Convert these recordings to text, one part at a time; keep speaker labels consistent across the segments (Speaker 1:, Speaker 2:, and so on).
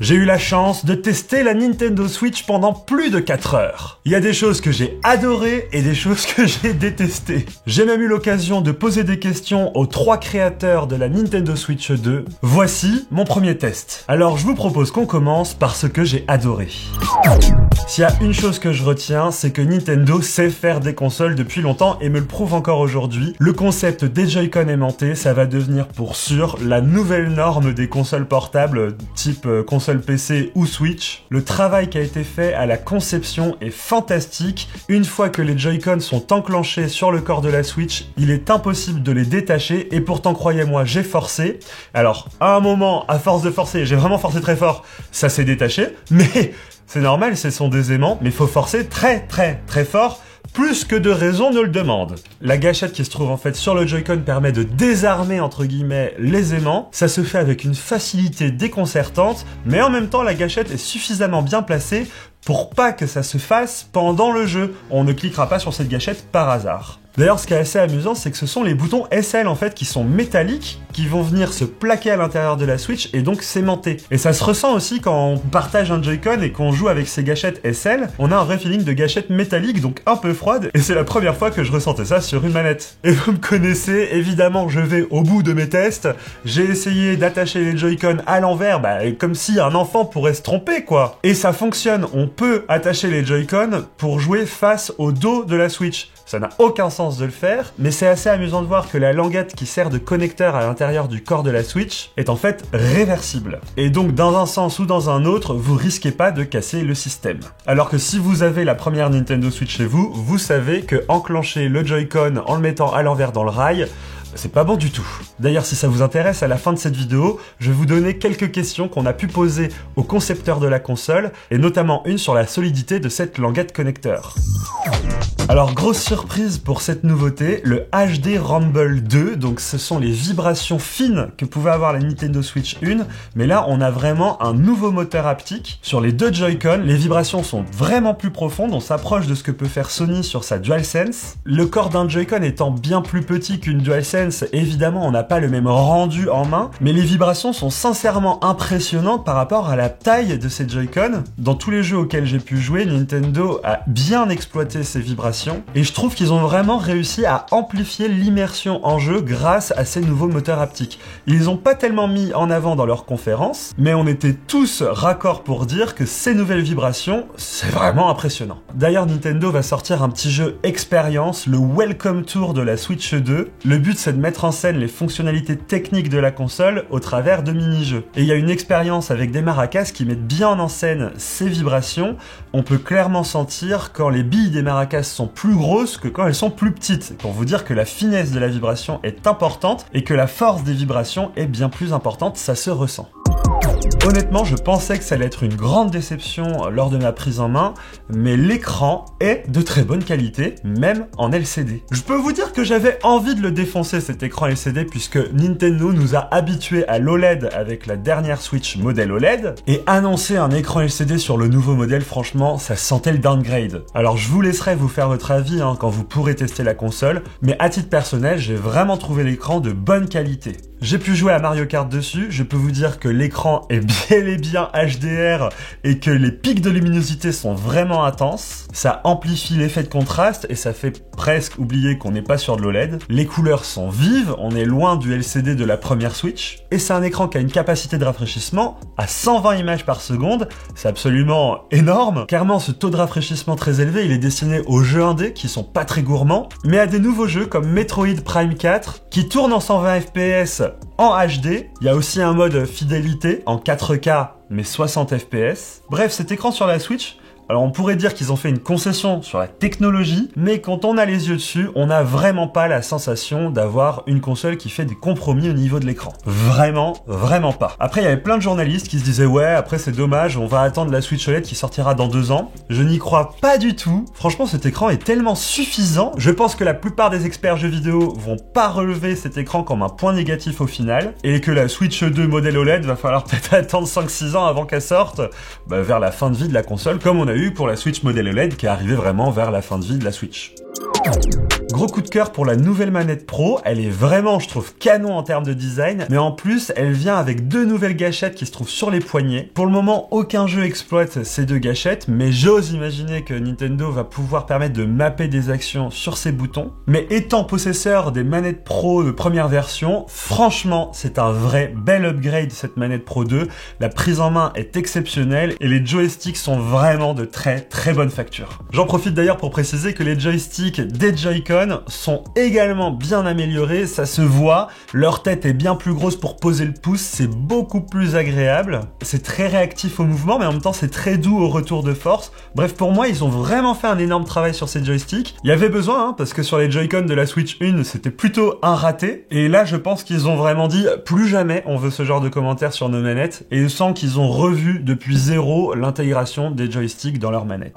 Speaker 1: J'ai eu la chance de tester la Nintendo Switch pendant plus de 4 heures. Il y a des choses que j'ai adorées et des choses que j'ai détestées. J'ai même eu l'occasion de poser des questions aux 3 créateurs de la Nintendo Switch 2. Voici mon premier test. Alors je vous propose qu'on commence par ce que j'ai adoré. S'il y a une chose que je retiens, c'est que Nintendo sait faire des consoles depuis longtemps et me le prouve encore aujourd'hui. Le concept des Joy-Con aimantés, ça va devenir pour sûr la nouvelle norme des consoles portables type console PC ou Switch. Le travail qui a été fait à la conception est fantastique. Une fois que les Joy-Con sont enclenchés sur le corps de la Switch, il est impossible de les détacher et pourtant croyez-moi, j'ai forcé. Alors, à un moment, à force de forcer, j'ai vraiment forcé très fort, ça s'est détaché, mais c'est normal, ce sont des aimants, mais il faut forcer très fort, plus que de raison ne le demande. La gâchette qui se trouve en fait sur le Joy-Con permet de désarmer entre guillemets les aimants. Ça se fait avec une facilité déconcertante, mais en même temps la gâchette est suffisamment bien placée pour pas que ça se fasse pendant le jeu. On ne cliquera pas sur cette gâchette par hasard. D'ailleurs, ce qui est assez amusant, c'est que ce sont les boutons SL en fait qui sont métalliques, qui vont venir se plaquer à l'intérieur de la Switch et donc s'aimanter. Et ça se ressent aussi quand on partage un Joy-Con et qu'on joue avec ces gâchettes SL, on a un vrai feeling de gâchette métallique, donc un peu froide, et c'est la première fois que je ressentais ça sur une manette. Et vous me connaissez, évidemment, je vais au bout de mes tests, j'ai essayé d'attacher les Joy-Con à l'envers, comme si un enfant pourrait se tromper, quoi. Et ça fonctionne, on peut attacher les Joy-Con pour jouer face au dos de la Switch. Ça n'a aucun sens de le faire, mais c'est assez amusant de voir que la languette qui sert de connecteur à l'intérieur du corps de la Switch est en fait réversible. Et donc dans un sens ou dans un autre, vous risquez pas de casser le système. Alors que si vous avez la première Nintendo Switch chez vous, vous savez que enclencher le Joy-Con en le mettant à l'envers dans le rail, c'est pas bon du tout. D'ailleurs, si ça vous intéresse, à la fin de cette vidéo, je vais vous donner quelques questions qu'on a pu poser aux concepteurs de la console, et notamment une sur la solidité de cette languette connecteur. Alors, grosse surprise pour cette nouveauté, le HD Rumble 2, donc ce sont les vibrations fines que pouvait avoir la Nintendo Switch 1, mais là on a vraiment un nouveau moteur haptique. Sur les deux Joy-Con, les vibrations sont vraiment plus profondes, on s'approche de ce que peut faire Sony sur sa DualSense. Le corps d'un Joy-Con étant bien plus petit qu'une DualSense, évidemment on n'a pas le même rendu en main, mais les vibrations sont sincèrement impressionnantes par rapport à la taille de ces Joy-Con. Dans tous les jeux auxquels j'ai pu jouer, Nintendo a bien exploité ces vibrations, et je trouve qu'ils ont vraiment réussi à amplifier l'immersion en jeu grâce à ces nouveaux moteurs haptiques. Ils les ont pas tellement mis en avant dans leur conférence, mais on était tous raccords pour dire que ces nouvelles vibrations, c'est vraiment impressionnant. D'ailleurs, Nintendo va sortir un petit jeu expérience, le Welcome Tour de la Switch 2. Le but, c'est de mettre en scène les fonctionnalités techniques de la console au travers de mini-jeux. Et il y a une expérience avec des maracas qui mettent bien en scène ces vibrations. On peut clairement sentir quand les billes des maracas sont plus grosses que quand elles sont plus petites, pour vous dire que la finesse de la vibration est importante et que la force des vibrations est bien plus importante, ça se ressent. Honnêtement, je pensais que ça allait être une grande déception lors de ma prise en main, mais l'écran est de très bonne qualité, même en LCD. Je peux vous dire que j'avais envie de le défoncer cet écran LCD puisque Nintendo nous a habitués à l'OLED avec la dernière Switch modèle OLED, et annoncer un écran LCD sur le nouveau modèle, franchement, ça sentait le downgrade. Alors je vous laisserai vous faire votre avis quand vous pourrez tester la console, mais à titre personnel, j'ai vraiment trouvé l'écran de bonne qualité. J'ai pu jouer à Mario Kart dessus, je peux vous dire que l'écran est bel et bien HDR et que les pics de luminosité sont vraiment intenses. Ça amplifie l'effet de contraste et ça fait presque oublier qu'on n'est pas sur de l'OLED. Les couleurs sont vives, on est loin du LCD de la première Switch. Et c'est un écran qui a une capacité de rafraîchissement à 120 images par seconde. C'est absolument énorme. Clairement, ce taux de rafraîchissement très élevé, il est destiné aux jeux indés qui sont pas très gourmands, mais à des nouveaux jeux comme Metroid Prime 4 qui tournent en 120 fps en HD. Il y a aussi un mode fidélité en 4K mais 60 fps. Bref, cet écran sur la Switch, alors on pourrait dire qu'ils ont fait une concession sur la technologie, mais quand on a les yeux dessus, on n'a vraiment pas la sensation d'avoir une console qui fait des compromis au niveau de l'écran. Vraiment pas. Après, il y avait plein de journalistes qui se disaient « Ouais, après c'est dommage, on va attendre la Switch OLED qui sortira dans 2 ans. » Je n'y crois pas du tout. Franchement, cet écran est tellement suffisant. Je pense que la plupart des experts jeux vidéo vont pas relever cet écran comme un point négatif au final, et que la Switch 2 modèle OLED va falloir peut-être attendre 5-6 ans avant qu'elle sorte, vers la fin de vie de la console, comme on a eu pour la Switch modèle OLED qui est arrivée vraiment vers la fin de vie de la Switch. Gros coup de cœur pour la nouvelle manette Pro, elle est vraiment, je trouve, canon en termes de design, mais en plus, elle vient avec 2 nouvelles gâchettes qui se trouvent sur les poignets. Pour le moment, aucun jeu exploite ces 2 gâchettes, mais j'ose imaginer que Nintendo va pouvoir permettre de mapper des actions sur ces boutons. Mais étant possesseur des manettes Pro de première version, franchement, c'est un vrai bel upgrade cette manette Pro 2. La prise en main est exceptionnelle et les joysticks sont vraiment de très bonne facture. J'en profite d'ailleurs pour préciser que les joysticks des Joy-Con sont également bien améliorés, ça se voit, leur tête est bien plus grosse pour poser le pouce, c'est beaucoup plus agréable, c'est très réactif au mouvement mais en même temps c'est très doux au retour de force. Bref, pour moi ils ont vraiment fait un énorme travail sur ces joysticks. Il y avait besoin parce que sur les Joy-Con de la Switch 1 c'était plutôt un raté et là je pense qu'ils ont vraiment dit plus jamais on veut ce genre de commentaires sur nos manettes et je sens qu'ils ont revu depuis zéro l'intégration des joysticks dans leurs manettes.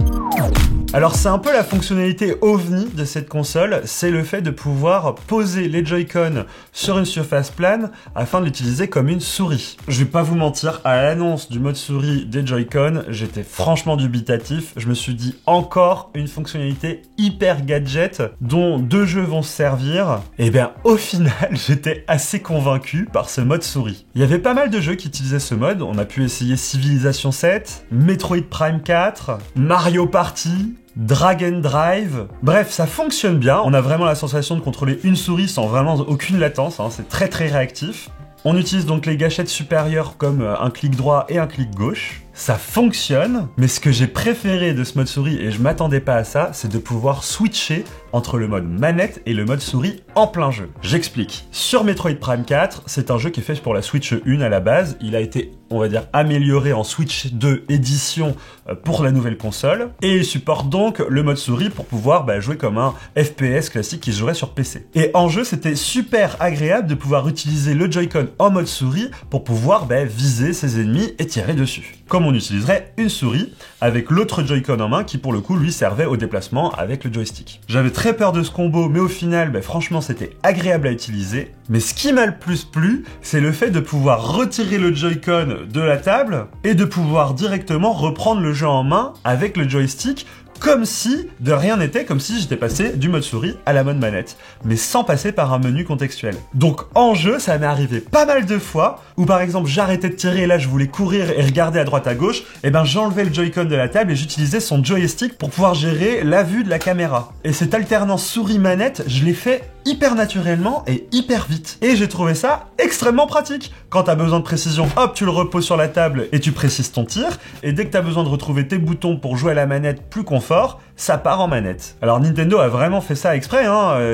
Speaker 1: Alors c'est un peu la fonctionnalité ovni de cette console, c'est le fait de pouvoir poser les Joy-Con sur une surface plane afin de l'utiliser comme une souris. Je vais pas vous mentir, à l'annonce du mode souris des Joy-Con, j'étais franchement dubitatif, je me suis dit encore une fonctionnalité hyper gadget dont 2 jeux vont se servir, et bien au final j'étais assez convaincu par ce mode souris. Il y avait pas mal de jeux qui utilisaient ce mode, on a pu essayer Civilization 7, Metroid Prime 4, Mario Party, Drag and Drive, bref ça fonctionne bien, on a vraiment la sensation de contrôler une souris sans vraiment aucune latence, c'est très réactif. On utilise donc les gâchettes supérieures comme un clic droit et un clic gauche. Ça fonctionne, mais ce que j'ai préféré de ce mode souris, et je m'attendais pas à ça, c'est de pouvoir switcher entre le mode manette et le mode souris en plein jeu. J'explique. Sur Metroid Prime 4, c'est un jeu qui est fait pour la Switch 1 à la base. Il a été, on va dire, amélioré en Switch 2 édition pour la nouvelle console. Et il supporte donc le mode souris pour pouvoir jouer comme un FPS classique qui se jouerait sur PC. Et en jeu, c'était super agréable de pouvoir utiliser le Joy-Con en mode souris pour pouvoir viser ses ennemis et tirer dessus. Comme on utiliserait une souris avec l'autre Joy-Con en main qui pour le coup lui servait au déplacement avec le joystick. J'avais très peur de ce combo mais au final franchement c'était agréable à utiliser. Mais ce qui m'a le plus plu c'est le fait de pouvoir retirer le Joy-Con de la table et de pouvoir directement reprendre le jeu en main avec le joystick comme si de rien n'était, comme si j'étais passé du mode souris à la mode manette, mais sans passer par un menu contextuel. Donc en jeu, ça m'est arrivé pas mal de fois, où par exemple j'arrêtais de tirer et là je voulais courir et regarder à droite à gauche, et j'enlevais le Joy-Con de la table et j'utilisais son joystick pour pouvoir gérer la vue de la caméra. Et cette alternance souris-manette, je l'ai fait hyper naturellement et hyper vite. Et j'ai trouvé ça extrêmement pratique. Quand t'as besoin de précision, hop, tu le reposes sur la table et tu précises ton tir, et dès que t'as besoin de retrouver tes boutons pour jouer à la manette plus confort, ça part en manette. Alors Nintendo a vraiment fait ça exprès,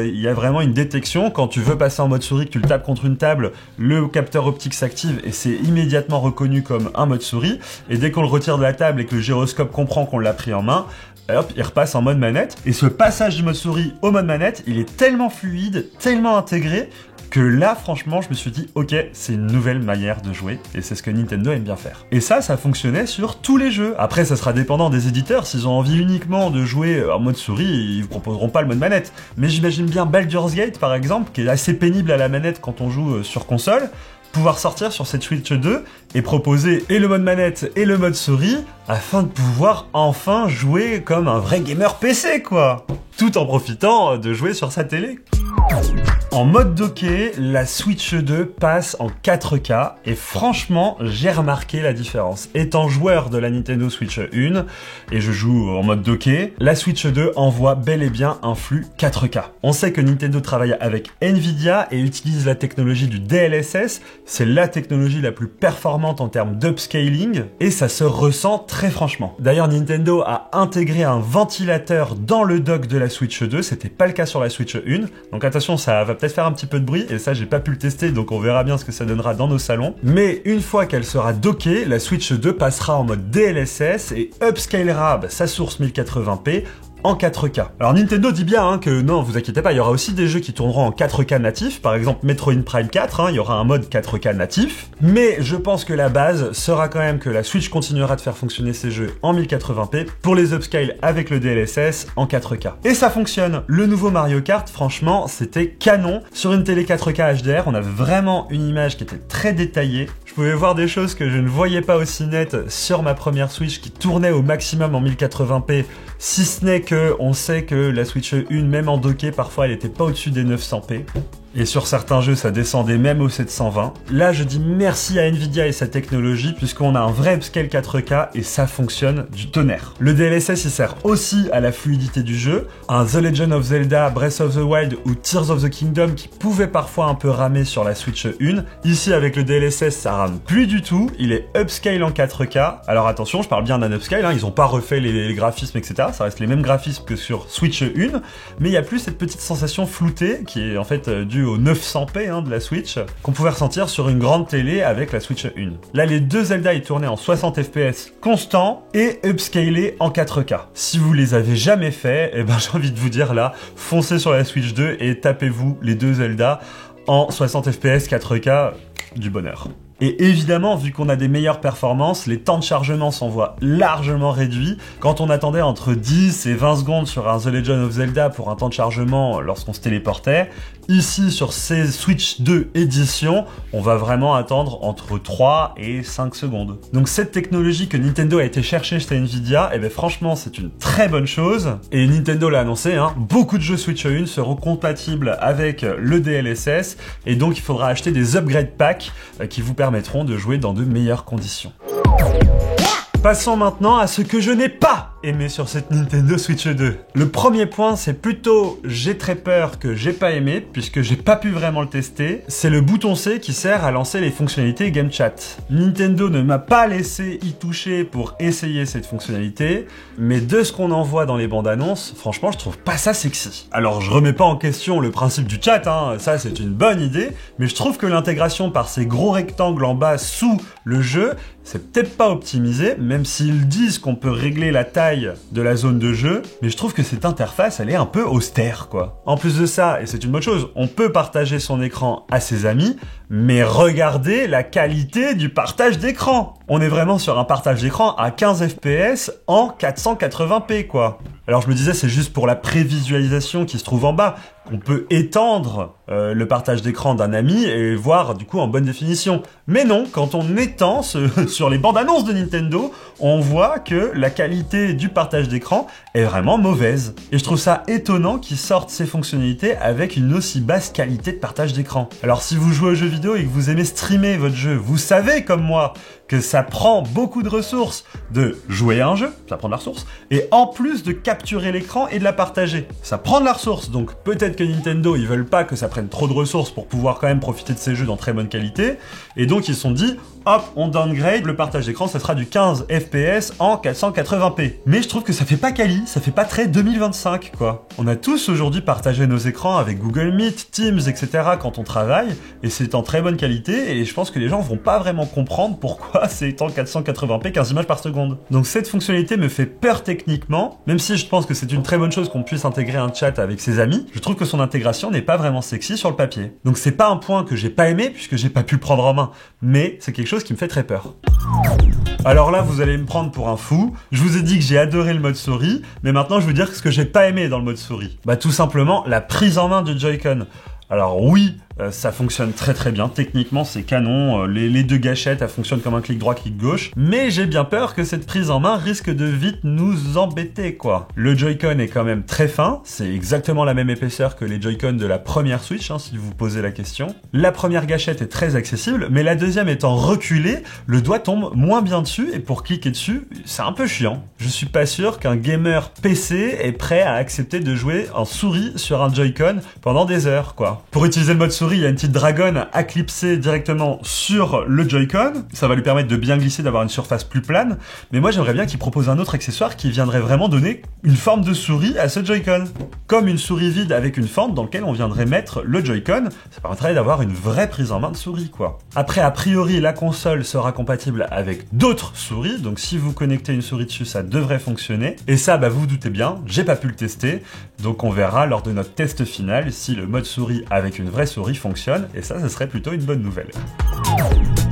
Speaker 1: il y a vraiment une détection, quand tu veux passer en mode souris, que tu le tapes contre une table, le capteur optique s'active et c'est immédiatement reconnu comme un mode souris, et dès qu'on le retire de la table et que le gyroscope comprend qu'on l'a pris en main, hop, il repasse en mode manette, et ce passage du mode souris au mode manette, il est tellement fluide, tellement intégré, que là, franchement, je me suis dit, ok, c'est une nouvelle manière de jouer, et c'est ce que Nintendo aime bien faire. Et ça fonctionnait sur tous les jeux. Après, ça sera dépendant des éditeurs, s'ils ont envie uniquement de jouer en mode souris, ils vous proposeront pas le mode manette. Mais j'imagine bien Baldur's Gate, par exemple, qui est assez pénible à la manette quand on joue sur console, pouvoir sortir sur cette Switch 2 et proposer et le mode manette et le mode souris afin de pouvoir enfin jouer comme un vrai gamer PC, quoi, tout en profitant de jouer sur sa télé. En mode docké, la Switch 2 passe en 4K et franchement, j'ai remarqué la différence. Étant joueur de la Nintendo Switch 1 et je joue en mode docké, la Switch 2 envoie bel et bien un flux 4K. On sait que Nintendo travaille avec Nvidia et utilise la technologie du DLSS, c'est la technologie la plus performante en termes d'upscaling et ça se ressent très franchement. D'ailleurs, Nintendo a intégré un ventilateur dans le dock de la Switch 2, c'était pas le cas sur la Switch 1, donc attention, ça va peut-être faire un petit peu de bruit, et ça j'ai pas pu le tester, donc on verra bien ce que ça donnera dans nos salons. Mais une fois qu'elle sera dockée, la Switch 2 passera en mode DLSS et upscalera sa source 1080p en 4K. Alors Nintendo dit bien que non, vous inquiétez pas, il y aura aussi des jeux qui tourneront en 4K natif, par exemple Metroid Prime 4, il y aura un mode 4K natif, mais je pense que la base sera quand même que la Switch continuera de faire fonctionner ses jeux en 1080p pour les upscale avec le DLSS en 4K. Et ça fonctionne. Le nouveau Mario Kart, franchement, c'était canon. Sur une télé 4K HDR, on avait vraiment une image qui était très détaillée. Je pouvais voir des choses que je ne voyais pas aussi net sur ma première Switch qui tournait au maximum en 1080p, si ce n'est qu'on sait que la Switch 1, même en docké, parfois elle était pas au-dessus des 900p. Et sur certains jeux, ça descendait même aux 720. Là, je dis merci à Nvidia et sa technologie, puisqu'on a un vrai upscale 4K et ça fonctionne du tonnerre. Le DLSS, il sert aussi à la fluidité du jeu. Un The Legend of Zelda, Breath of the Wild ou Tears of the Kingdom qui pouvait parfois un peu ramer sur la Switch 1. Ici, avec le DLSS, ça rame plus du tout. Il est upscale en 4K. Alors attention, je parle bien d'un upscale, hein. Ils ont pas refait les graphismes, etc. Ça reste les mêmes graphismes que sur Switch 1. Mais il y a plus cette petite sensation floutée qui est en fait due au 900p de la Switch qu'on pouvait ressentir sur une grande télé avec la Switch 1. Là, les deux Zelda ils tournaient en 60 fps constant et upscalés en 4K. Si vous les avez jamais fait, eh ben j'ai envie de vous dire là, foncez sur la Switch 2 et tapez-vous les deux Zelda en 60 fps 4K, du bonheur. Et évidemment, vu qu'on a des meilleures performances, les temps de chargement s'en voient largement réduits. Quand on attendait entre 10 et 20 secondes sur un The Legend of Zelda pour un temps de chargement lorsqu'on se téléportait, ici sur ces Switch 2 éditions, on va vraiment attendre entre 3 et 5 secondes. Donc cette technologie que Nintendo a été chercher chez Nvidia, eh ben franchement c'est une très bonne chose. Et Nintendo l'a annoncé, hein, beaucoup de jeux Switch 1 seront compatibles avec le DLSS et donc il faudra acheter des upgrade packs qui vous permettront de jouer dans de meilleures conditions. Passons maintenant à ce que je n'ai pas aimé sur cette Nintendo Switch 2. Le premier point, c'est plutôt j'ai très peur que j'ai pas aimé, puisque j'ai pas pu vraiment le tester. C'est le bouton C qui sert à lancer les fonctionnalités Game Chat. Nintendo ne m'a pas laissé y toucher pour essayer cette fonctionnalité, mais de ce qu'on en voit dans les bandes annonces, franchement, je trouve pas ça sexy. Alors, je remets pas en question le principe du chat, hein, ça c'est une bonne idée, mais je trouve que l'intégration par ces gros rectangles en bas sous le jeu, c'est peut-être pas optimisé, même s'ils disent qu'on peut régler la taille de la zone de jeu, mais je trouve que cette interface, elle est un peu austère, quoi. En plus de ça, et c'est une bonne chose, on peut partager son écran à ses amis, mais regardez la qualité du partage d'écran. On est vraiment sur un partage d'écran à 15 fps en 480p, quoi. Alors je me disais, c'est juste pour la prévisualisation qui se trouve en bas, qu'on peut étendre le partage d'écran d'un ami et voir du coup en bonne définition. Mais non, quand on étend sur les bandes annonces de Nintendo, on voit que la qualité du partage d'écran est vraiment mauvaise. Et je trouve ça étonnant qu'ils sortent ces fonctionnalités avec une aussi basse qualité de partage d'écran. Alors si vous jouez aux jeux vidéo et que vous aimez streamer votre jeu, vous savez comme moi que ça prend beaucoup de ressources de jouer à un jeu, ça prend de la ressource, et en plus de capturer l'écran et de la partager. Ça prend de la ressource, donc peut-être que Nintendo, ils veulent pas que ça prenne trop de ressources pour pouvoir quand même profiter de ces jeux dans très bonne qualité, et donc ils se sont dit, hop, on downgrade, le partage d'écran, ça sera du 15 fps en 480p. Mais je trouve que ça fait pas quali, ça fait pas très 2025, quoi. On a tous aujourd'hui partagé nos écrans avec Google Meet, Teams, etc. quand on travaille, et c'est en très bonne qualité, et je pense que les gens vont pas vraiment comprendre pourquoi c'est en 480p 15 images par seconde. Donc cette fonctionnalité me fait peur techniquement, même si je pense que c'est une très bonne chose qu'on puisse intégrer un chat avec ses amis, je trouve que son intégration n'est pas vraiment sexy sur le papier. Donc c'est pas un point que j'ai pas aimé, puisque j'ai pas pu le prendre en main, mais c'est quelque chose qui me fait très peur. Alors là, vous allez me prendre pour un fou. Je vous ai dit que j'ai adoré le mode souris, mais maintenant je veux dire ce que j'ai pas aimé dans le mode souris. Bah tout simplement la prise en main du Joy-Con. Alors oui, ça fonctionne très très bien, techniquement c'est canon, les deux gâchettes elles fonctionnent comme un clic droit, clic gauche, mais j'ai bien peur que cette prise en main risque de vite nous embêter quoi. Le Joy-Con est quand même très fin, c'est exactement la même épaisseur que les Joy-Con de la première Switch, hein, si vous posez la question. La première gâchette est très accessible, mais la deuxième étant reculée, le doigt tombe moins bien dessus, et pour cliquer dessus, c'est un peu chiant. Je suis pas sûr qu'un gamer PC est prêt à accepter de jouer en souris sur un Joy-Con pendant des heures quoi. Pour utiliser le mode souris, il y a une petite dragonne à clipser directement sur le Joy-Con. Ça va lui permettre de bien glisser, d'avoir une surface plus plane. Mais moi, j'aimerais bien qu'il propose un autre accessoire qui viendrait vraiment donner une forme de souris à ce Joy-Con. Comme une souris vide avec une fente dans laquelle on viendrait mettre le Joy-Con. Ça permettrait d'avoir une vraie prise en main de souris, quoi. Après, a priori, la console sera compatible avec d'autres souris. Donc, si vous connectez une souris dessus, ça devrait fonctionner. Et ça, bah, vous vous doutez bien, j'ai pas pu le tester. Donc, on verra lors de notre test final si le mode souris avec une vraie souris fonctionne, et ça, ce serait plutôt une bonne nouvelle.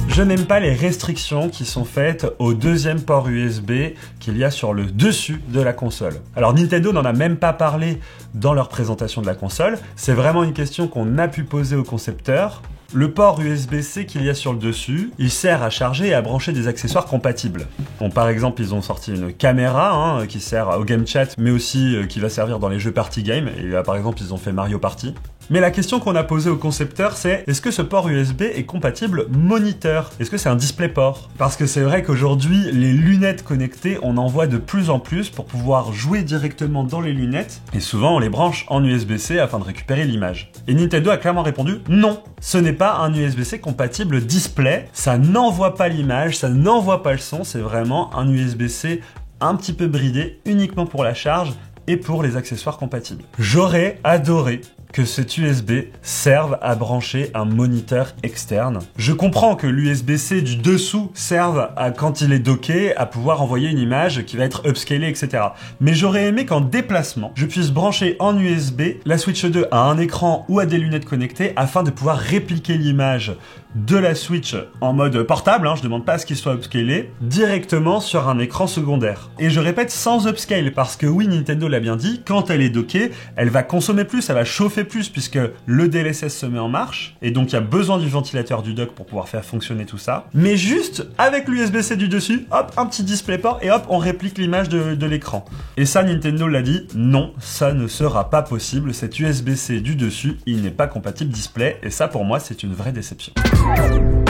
Speaker 1: Je n'aime pas les restrictions qui sont faites au deuxième port USB qu'il y a sur le dessus de la console. Alors Nintendo n'en a même pas parlé dans leur présentation de la console, c'est vraiment une question qu'on a pu poser au concepteur. Le port USB-C qu'il y a sur le dessus, il sert à charger et à brancher des accessoires compatibles. Bon, par exemple, ils ont sorti une caméra qui sert au game chat, mais aussi qui va servir dans les jeux party game. Et là, par exemple, ils ont fait Mario Party. Mais la question qu'on a posée au concepteur, c'est est-ce que ce port USB est compatible moniteur? Est-ce que c'est un DisplayPort? Parce que c'est vrai qu'aujourd'hui, les lunettes connectées, on en voit de plus en plus pour pouvoir jouer directement dans les lunettes. Et souvent, on les branche en USB-C afin de récupérer l'image. Et Nintendo a clairement répondu non, ce n'est pas un USB-C compatible display. Ça n'envoie pas l'image, ça n'envoie pas le son. C'est vraiment un USB-C un petit peu bridé, uniquement pour la charge et pour les accessoires compatibles. J'aurais adoré que cet USB serve à brancher un moniteur externe. Je comprends que l'USB-C du dessous serve à, quand il est docké, à pouvoir envoyer une image qui va être upscalée, etc. Mais j'aurais aimé qu'en déplacement, je puisse brancher en USB la Switch 2 à un écran ou à des lunettes connectées afin de pouvoir répliquer l'image de la Switch en mode portable, je demande pas à ce qu'il soit upscalé, directement sur un écran secondaire. Et je répète, sans upscale, parce que oui, Nintendo l'a bien dit, quand elle est dockée, elle va consommer plus, elle va chauffer plus, puisque le DLSS se met en marche, et donc il y a besoin du ventilateur du dock pour pouvoir faire fonctionner tout ça. Mais juste, avec l'USB-C du dessus, hop, un petit DisplayPort, et hop, on réplique l'image de l'écran. Et ça, Nintendo l'a dit, non, ça ne sera pas possible, cet USB-C du dessus, il n'est pas compatible display, et ça, pour moi, c'est une vraie déception.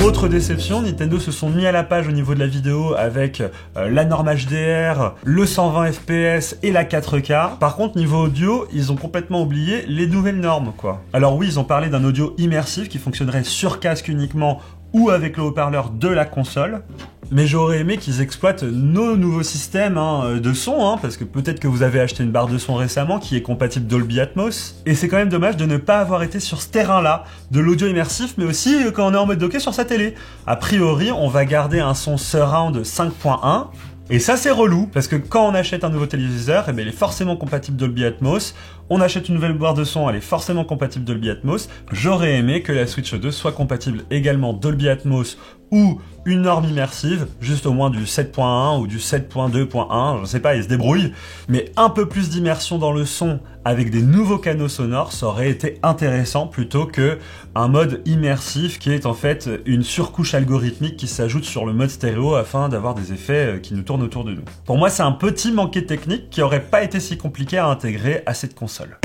Speaker 1: Autre déception, Nintendo se sont mis à la page au niveau de la vidéo avec la norme HDR, le 120 fps et la 4K. Par contre, niveau audio, ils ont complètement oublié les nouvelles normes, quoi. Alors oui, ils ont parlé d'un audio immersif qui fonctionnerait sur casque uniquement ou avec le haut-parleur de la console. Mais j'aurais aimé qu'ils exploitent nos nouveaux systèmes de son, parce que peut-être que vous avez acheté une barre de son récemment qui est compatible Dolby Atmos. Et c'est quand même dommage de ne pas avoir été sur ce terrain-là, de l'audio immersif, mais aussi quand on est en mode docké sur sa télé. A priori, on va garder un son surround 5.1, et ça c'est relou, parce que quand on achète un nouveau téléviseur, il est forcément compatible Dolby Atmos. On achète une nouvelle barre de son, elle est forcément compatible Dolby Atmos. J'aurais aimé que la Switch 2 soit compatible également Dolby Atmos ou une norme immersive, juste au moins du 7.1 ou du 7.2.1, je sais pas, ils se débrouillent, mais un peu plus d'immersion dans le son avec des nouveaux canaux sonores, ça aurait été intéressant plutôt que un mode immersif qui est en fait une surcouche algorithmique qui s'ajoute sur le mode stéréo afin d'avoir des effets qui nous tournent autour de nous. Pour moi, c'est un petit manqué technique qui aurait pas été si compliqué à intégrer à cette console.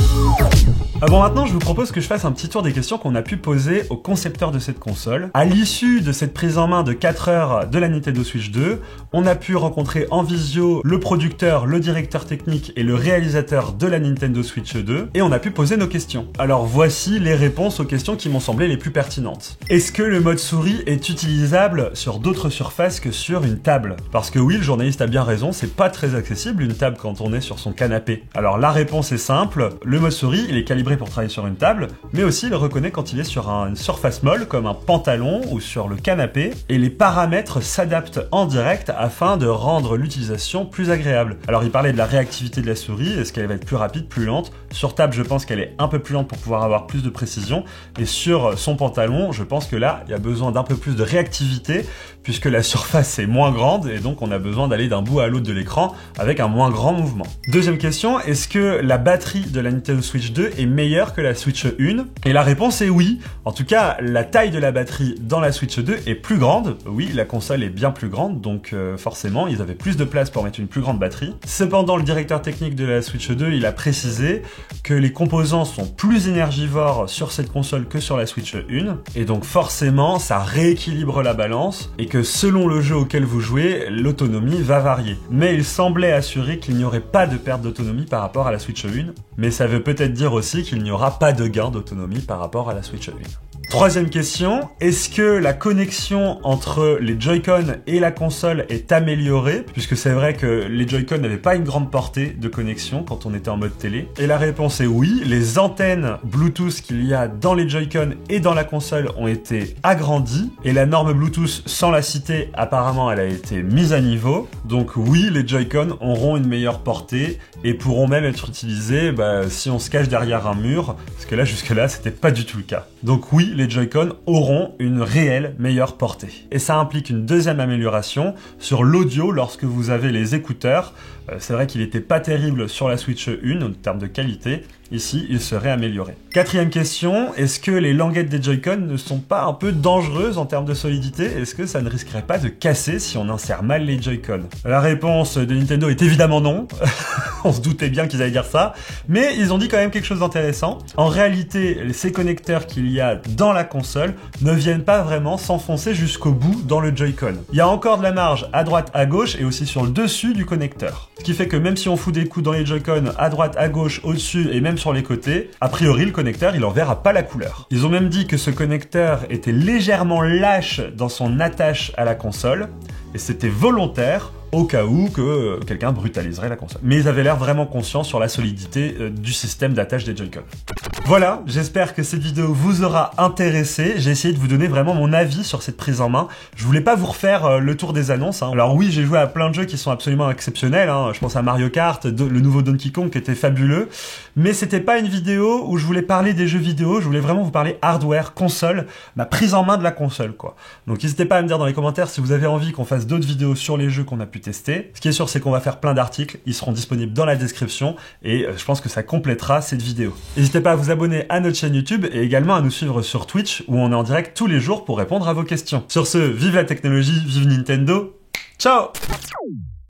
Speaker 1: Bon, maintenant, je vous propose que je fasse un petit tour des questions qu'on a pu poser aux concepteurs de cette console. À l'issue de cette prise en main de 4 heures de la Nintendo Switch 2, on a pu rencontrer en visio le producteur, le directeur technique et le réalisateur de la Nintendo Switch 2, et on a pu poser nos questions. Alors voici les réponses aux questions qui m'ont semblé les plus pertinentes. Est-ce que le mode souris est utilisable sur d'autres surfaces que sur une table? Parce que oui, le journaliste a bien raison, c'est pas très accessible une table quand on est sur son canapé. Alors la réponse est simple, le mode souris, il est calibré pour travailler sur une table, mais aussi il reconnaît quand il est sur une surface molle comme un pantalon ou sur le canapé, et les paramètres s'adaptent en direct afin de rendre l'utilisation plus agréable. Alors il parlait de la réactivité de la souris, est-ce qu'elle va être plus rapide, plus lente? Sur table, je pense qu'elle est un peu plus lente pour pouvoir avoir plus de précision, et sur son pantalon, je pense que là, il y a besoin d'un peu plus de réactivité, puisque la surface est moins grande, et donc on a besoin d'aller d'un bout à l'autre de l'écran avec un moins grand mouvement. Deuxième question, est-ce que la batterie de la Nintendo Switch 2 est meilleure que la Switch 1? Et la réponse est oui. En tout cas, la taille de la batterie dans la Switch 2 est plus grande. Oui, la console est bien plus grande, donc forcément, ils avaient plus de place pour mettre une plus grande batterie. Cependant, le directeur technique de la Switch 2, il a précisé que les composants sont plus énergivores sur cette console que sur la Switch 1, et donc forcément, ça rééquilibre la balance, et que selon le jeu auquel vous jouez, l'autonomie va varier. Mais il semblait assurer qu'il n'y aurait pas de perte d'autonomie par rapport à la Switch 1, mais ça veut peut-être dire aussi qu'il n'y aura pas de gain d'autonomie par rapport à la Switch 1. Troisième question, est-ce que la connexion entre les Joy-Con et la console est améliorée? Puisque c'est vrai que les Joy-Con n'avaient pas une grande portée de connexion quand on était en mode télé. Et la réponse est oui, les antennes Bluetooth qu'il y a dans les Joy-Con et dans la console ont été agrandies. Et la norme Bluetooth, sans la citer, apparemment elle a été mise à niveau. Donc oui, les Joy-Con auront une meilleure portée et pourront même être utilisés si on se cache derrière un mur. Parce que là, jusque-là, c'était pas du tout le cas. Donc oui, les Joy-Con auront une réelle meilleure portée. Et ça implique une deuxième amélioration sur l'audio lorsque vous avez les écouteurs. C'est vrai qu'il n'était pas terrible sur la Switch 1 en termes de qualité. ici, il serait amélioré. Quatrième question, est-ce que les languettes des Joy-Con ne sont pas un peu dangereuses en termes de solidité? Est-ce que ça ne risquerait pas de casser si on insère mal les Joy-Con? La réponse de Nintendo est évidemment non. On se doutait bien qu'ils allaient dire ça, mais ils ont dit quand même quelque chose d'intéressant. En réalité, ces connecteurs qu'il y a dans la console ne viennent pas vraiment s'enfoncer jusqu'au bout dans le Joy-Con. Il y a encore de la marge à droite, à gauche et aussi sur le dessus du connecteur. Ce qui fait que même si on fout des coups dans les Joy-Con à droite, à gauche, au-dessus et même sur les côtés, a priori le connecteur il en verra pas la couleur. Ils ont même dit que ce connecteur était légèrement lâche dans son attache à la console et c'était volontaire au cas où que quelqu'un brutaliserait la console. Mais ils avaient l'air vraiment conscients sur la solidité du système d'attache des Joy-Con. Voilà, j'espère que cette vidéo vous aura intéressé. J'ai essayé de vous donner vraiment mon avis sur cette prise en main. Je voulais pas vous refaire le tour des annonces. Alors oui, j'ai joué à plein de jeux qui sont absolument exceptionnels. Je pense à Mario Kart, le nouveau Donkey Kong qui était fabuleux. Mais c'était pas une vidéo où je voulais parler des jeux vidéo. Je voulais vraiment vous parler hardware, console, ma prise en main de la console, quoi. Donc n'hésitez pas à me dire dans les commentaires si vous avez envie qu'on fasse d'autres vidéos sur les jeux qu'on a pu tester. Ce qui est sûr, c'est qu'on va faire plein d'articles. Ils seront disponibles dans la description et je pense que ça complétera cette vidéo. N'hésitez pas à vous abonner à notre chaîne YouTube et également à nous suivre sur Twitch où on est en direct tous les jours pour répondre à vos questions. Sur ce, vive la technologie, vive Nintendo, ciao!